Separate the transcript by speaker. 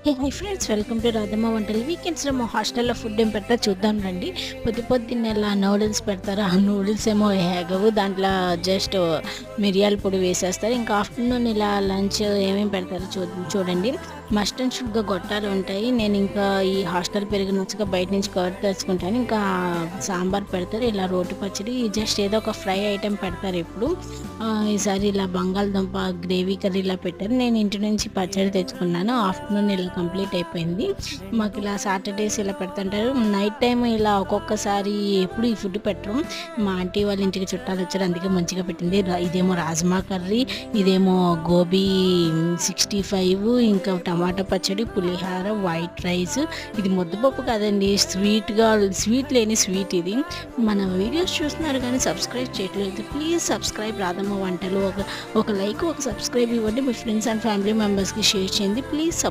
Speaker 1: Hey hi friends, welcome to Radhamma వంటలు. వీకెండ్స్లో మా హాస్టల్లో ఫుడ్ ఏం పెడతారు చూద్దాం రండి. పొద్దున్నే ఇలా నూడిల్స్ పెడతారు. ఆ నూడిల్స్ ఏమో హేగవు, దాంట్లో జస్ట్ మిరియాల పొడి వేసేస్తారు. ఇంకా ఆఫ్టర్నూన్ ఇలా లంచ్ ఏమేమి పెడతారో చూడండి. మస్ట్ అండ్ షుడ్గా గొట్టాలు ఉంటాయి. నేను ఇంకా ఈ హాస్టల్ పెరిగి నచ్చక బయట నుంచి కర్డ్ తెచ్చుకుంటాను. ఇంకా సాంబార్ పెడతారు, ఇలా రోటి పచ్చడి, జస్ట్ ఏదో ఒక ఫ్రై ఐటెం పెడతారు ఇప్పుడు. ఈసారి ఇలా బంగాళదుంప గ్రేవీ కర్రీ ఇలా పెట్టారు. నేను ఇంటి నుంచి పచ్చడి తెచ్చుకున్నాను. ఆఫ్టర్నూన్ ఇలా కంప్లీట్ అయిపోయింది. మాకు ఇలా సాటర్డేస్ ఇలా పెడుతుంటారు. నైట్ టైం ఇలా ఒక్కొక్కసారి ఎప్పుడు ఈ ఫుడ్ పెట్టరు. మా ఆంటీ వాళ్ళ ఇంటికి చుట్టాలు వచ్చారు, అందుకే మంచిగా పెట్టింది. ఇదేమో రాజ్మా కర్రీ, ఇదేమో గోబీ 65, ఇంకా టమాటా పచ్చడి, పులిహార, వైట్ రైస్. ఇది ముద్దపప్పు కాదండి, స్వీట్ లేని స్వీట్ ఇది. మన వీడియోస్ చూస్తున్నారు కానీ సబ్స్క్రైబ్ చేయట్లేదు. ప్లీజ్ సబ్స్క్రైబ్ రాధమ్మ వంటలు. ఒక లైక్, ఒక సబ్స్క్రైబ్ ఇవ్వండి. మీ ఫ్రెండ్స్ అండ్ ఫ్యామిలీ మెంబర్స్కి షేర్ చేయండి ప్లీజ్.